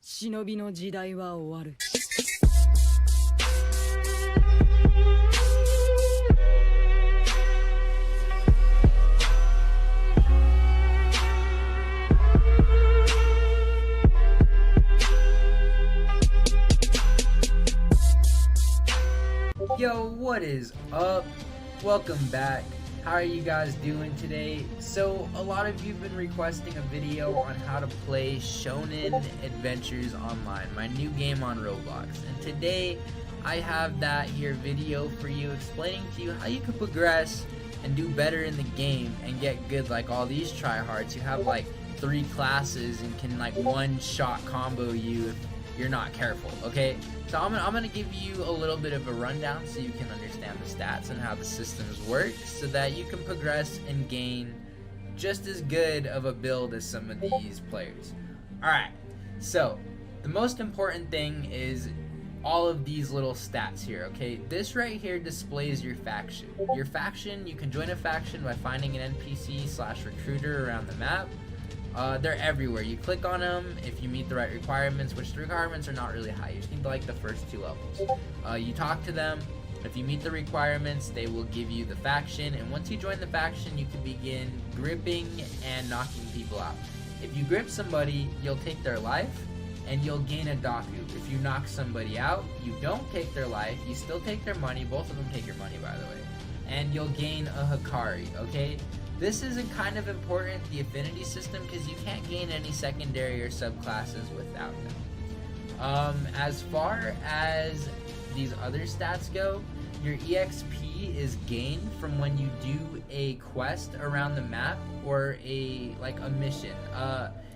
忍びの時代は終わる。Yo, what is up? Welcome back. How are you guys doing today? So, a lot of you have been requesting a video on how to play Shonen Adventures Online, my new game on Roblox. And today, I have that here video for you explaining to you how you can progress and do better in the game and get good like all these tryhards who have like 3 classes and can like one-shot combo you if you're not careful, okay? So I'm gonna give you a little bit of a rundown so you can understand the stats and how the systems work so that you can progress and gain just as good of a build as some of these players. Alright, so the most important thing is all of these little stats here, okay? This right here displays your faction. Your faction, you can join a faction by finding an NPC/recruiter around the map. They're everywhere. You click on them if you meet the right requirements, which the requirements are not really high. You just need like the first 2 levels. You talk to them. If you meet the requirements, they will give you the faction. And once you join the faction, you can begin gripping and knocking people out. If you grip somebody, you'll take their life and you'll gain a Daku. If you knock somebody out, you don't take their life. You still take their money. Both of them take your money, by the way. And you'll gain a Hikari, okay? This is kind of important, the affinity system, because you can't gain any secondary or subclasses without them. As far as these other stats go, your EXP is gained from when you do a quest around the map or a mission.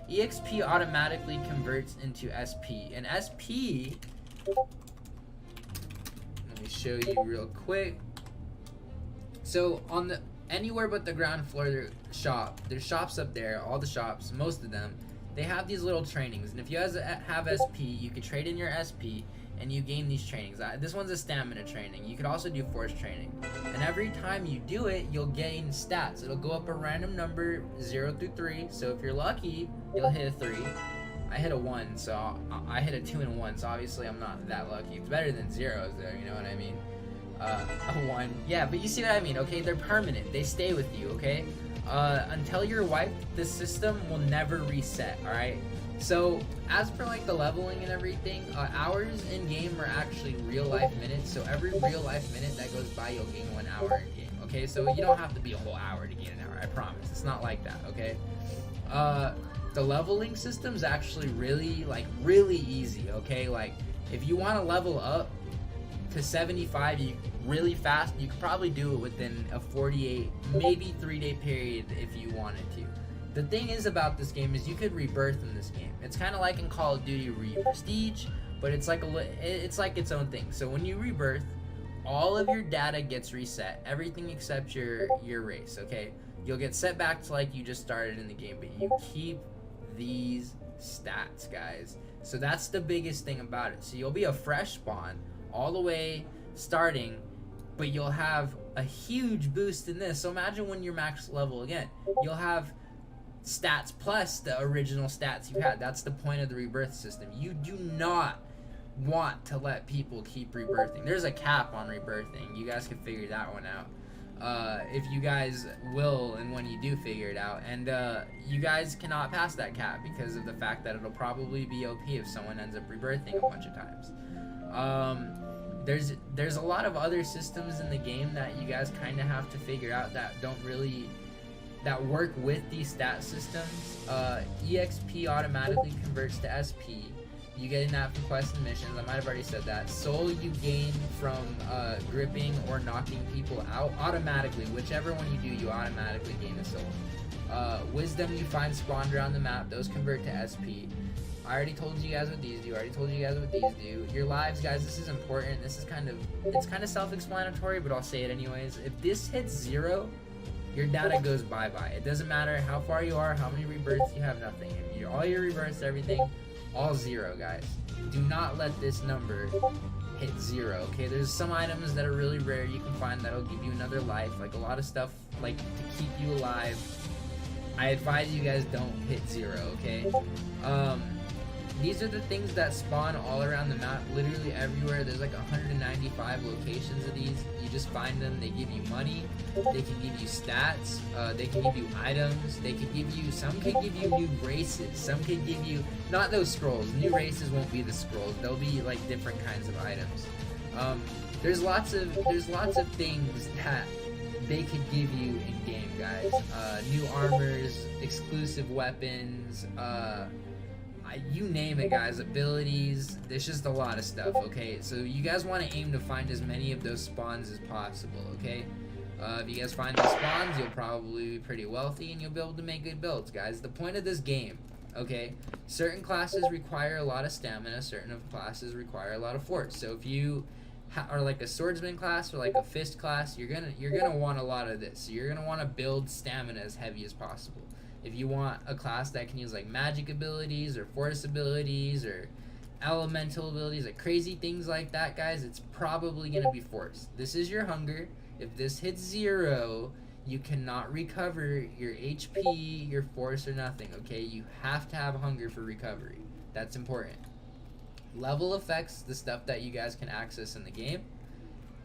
EXP automatically converts into SP, and SP, let me show you real quick. So on the anywhere but the ground floor shop, there's shops up there, all the shops, most of them, they have these little trainings, and if you guys have SP, you can trade in your SP and you gain these trainings. This one's a stamina training. You could also do force training, and every time you do it, you'll gain stats. It'll go up a random number 0 through 3, so if you're lucky, you'll hit a 3. I hit a 1, so I hit a 2 and a 1, so obviously I'm not that lucky. It's better than 0s there, you know what I mean? A 1. Yeah, but you see what I mean, okay? They're permanent. They stay with you, okay? Until you're wiped, the system will never reset, alright? So, as for like the leveling and everything, hours in game are actually real life minutes, so every real life minute that goes by, you'll gain 1 hour in game, okay? So you don't have to be a whole hour to gain an hour, I promise. It's not like that, okay? The leveling system's actually really easy, okay? Like, if you want to level up to 75 really fast, you could probably do it within a 48, maybe 3-day period if you wanted to. The thing is about this game is you could rebirth in this game. It's kind of like in Call of Duty Prestige, but it's like its own thing. So when you rebirth, all of your data gets reset, everything except your race, okay? You'll get set back to like you just started in the game, but you keep these stats, guys. So that's the biggest thing about it. So you'll be a fresh spawn all the way starting, but you'll have a huge boost in this. So imagine when you're max level again, you'll have stats plus the original stats you had. That's the point of the rebirth system. You do not want to let people keep rebirthing. There's a cap on rebirthing. You guys can figure that one out if you guys will, and when you do figure it out. And you guys cannot pass that cap because of the fact that it'll probably be OP if someone ends up rebirthing a bunch of times. There's a lot of other systems in the game that you guys kind of have to figure out that that work with these stat systems. EXP automatically converts to SP. You get in that from quests and missions. I might have already said that. Soul you gain from gripping or knocking people out automatically. Whichever one you do, you automatically gain a soul. Wisdom you find spawned around the map. Those convert to SP. I already told you guys what these do. I already told you guys what these do. Your lives, guys, this is important. This is kind of self-explanatory, but I'll say it anyways. If this hits 0, your data goes bye-bye. It doesn't matter how far you are, how many rebirths you have, nothing. All your rebirths, everything, all 0, guys. Do not let this number hit 0, okay? There's some items that are really rare you can find that'll give you another life, like a lot of stuff like to keep you alive. I advise you guys don't hit 0, okay? these are the things that spawn all around the map, literally everywhere. There's like 195 locations of these. You just find them. They give you money. They can give you stats. They can give you items. They can give you, some can give you new races. Some can give you, not those scrolls. New races won't be the scrolls. They'll be like different kinds of items. There's lots of things that they could give you in game, guys. New armors, exclusive weapons, you name it, guys. Abilities. There's just a lot of stuff. Okay, so you guys want to aim to find as many of those spawns as possible. Okay, if you guys find the spawns, you'll probably be pretty wealthy and you'll be able to make good builds, guys. The point of this game, okay, certain classes require a lot of stamina, certain classes require a lot of force. So if you are like a swordsman class or like a fist class, you're gonna want a lot of this. So you're gonna want to build stamina as heavy as possible. If you want a class that can use like magic abilities or force abilities or elemental abilities, like crazy things like that, guys, it's probably gonna be force. This is your hunger. If this hits 0, you cannot recover your HP, your force, or nothing. Okay, you have to have hunger for recovery. That's important. Level affects the stuff that you guys can access in the game,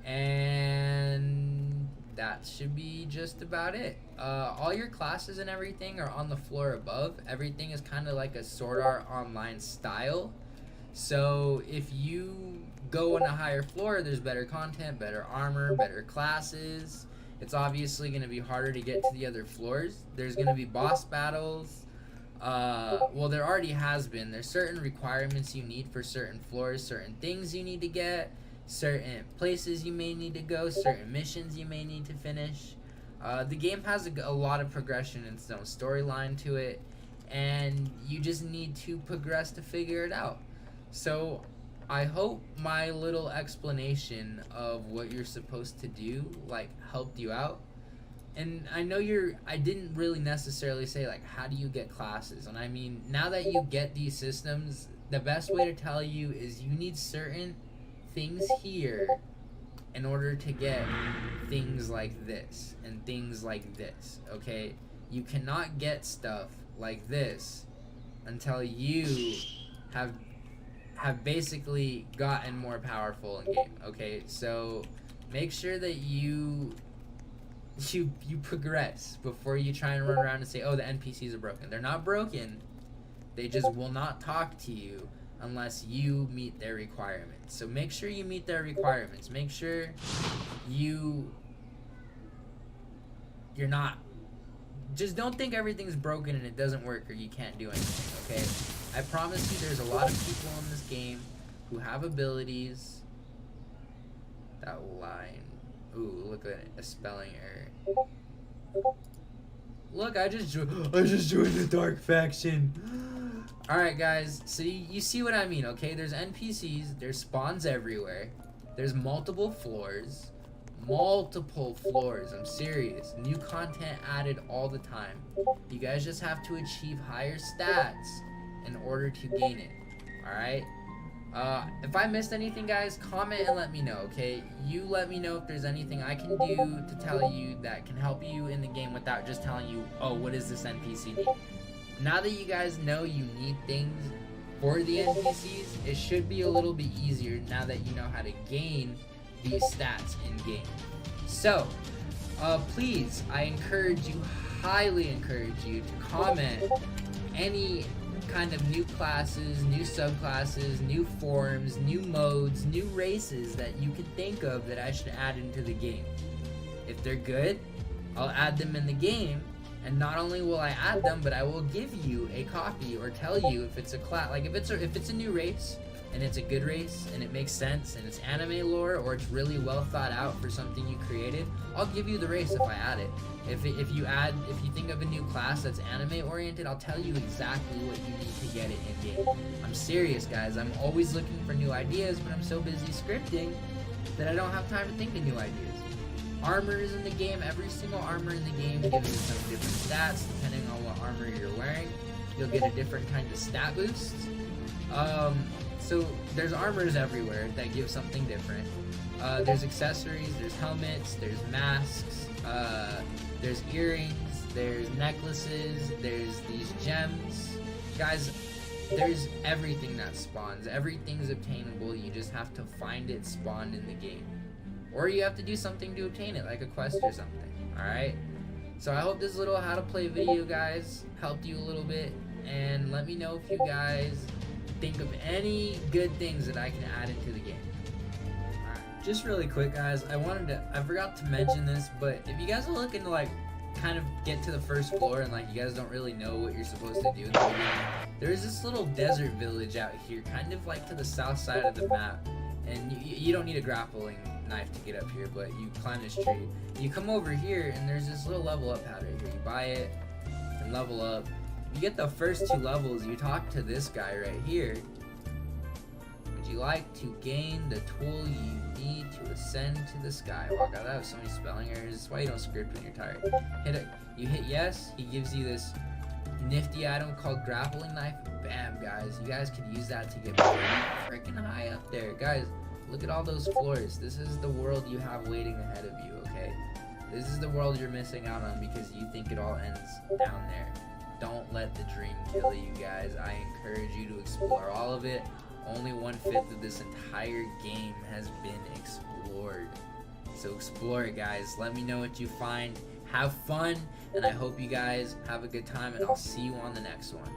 and that should be just about it. All your classes and everything are on the floor above. Everything is kind of like a Sword Art Online style. So if you go on a higher floor, there's better content, better armor, better classes. It's obviously going to be harder to get to the other floors. There's going to be boss battles. Well, there already has been. There's certain requirements you need for certain floors, certain things you need to get, certain places you may need to go, certain missions you may need to finish. The game has a lot of progression and its own storyline to it, and you just need to progress to figure it out. So I hope my little explanation of what you're supposed to do like helped you out. And I know I didn't really necessarily say like how do you get classes, and I mean, now that you get these systems, the best way to tell you is you need certain things here in order to get things like this and things like this. Okay, you cannot get stuff like this until you have basically gotten more powerful in game. Okay, so make sure that you progress before you try and run around and say, oh, the NPCs are broken. They're not broken. They just will not talk to you unless you meet their requirements. So make sure you meet their requirements. Make sure you're not, just don't think everything's broken and it doesn't work or you can't do anything, okay? I promise you there's a lot of people in this game who have abilities. That line. Ooh, look at it, a spelling error. Look, I just joined the dark faction. Alright guys, so you see what I mean, okay? There's NPCs, there's spawns everywhere. There's multiple floors. I'm serious. New content added all the time. You guys just have to achieve higher stats in order to gain it. Alright? If I missed anything, guys, comment and let me know, okay? You let me know if there's anything I can do to tell you that can help you in the game without just telling you, oh, what does this NPC need? Now that you guys know you need things for the NPCs, it should be a little bit easier now that you know how to gain these stats in game. So, please, I highly encourage you to comment any kind of new classes, new subclasses, new forms, new modes, new races that you could think of that I should add into the game. If they're good, I'll add them in the game, and not only will I add them, but I will give you a copy or tell you if it's a class, like if it's a new race and it's a good race and it makes sense and it's anime lore or it's really well thought out for something you created, I'll give you the race if I add it. If you think of a new class that's anime oriented, I'll tell you exactly what you need to get it in game. I'm serious, guys. I'm always looking for new ideas, but I'm so busy scripting that I don't have time to think of new ideas. Armors in the game, every single armor in the game gives you some different stats depending on what armor you're wearing. You'll get a different kind of stat boost. So there's armors everywhere that give something different. There's accessories, there's helmets, there's masks, there's earrings, there's necklaces, there's these gems. Guys, there's everything that spawns. Everything's obtainable. You just have to find it spawned in the game. Or you have to do something to obtain it, like a quest or something. Alright? So I hope this little how to play video, guys, helped you a little bit. And let me know if you guys think of any good things that I can add into the game. Alright, just really quick, guys, I forgot to mention this, but if you guys are looking to like kind of get to the first floor and like you guys don't really know what you're supposed to do in the beginning, there's this little desert village out here, kind of like to the south side of the map, and you don't need a grappling knife to get up here, but you climb this tree, you come over here, and there's this little level up pad right here. You buy it and level up. You get the first 2 levels, you talk to this guy right here. Would you like to gain the tool you need to ascend to the sky? Oh god, that was so many spelling errors. That's why you don't script when you're tired. You hit yes, he gives you this nifty item called grappling knife. Bam, guys. You guys can use that to get pretty freaking high up there. Guys, look at all those floors. This is the world you have waiting ahead of you, okay? This is the world you're missing out on because you think it all ends down there. Don't let the dream kill you, guys. I encourage you to explore all of it. Only 1/5 of this entire game has been explored. So explore it, guys. Let me know what you find. Have fun, and I hope you guys have a good time, and I'll see you on the next one.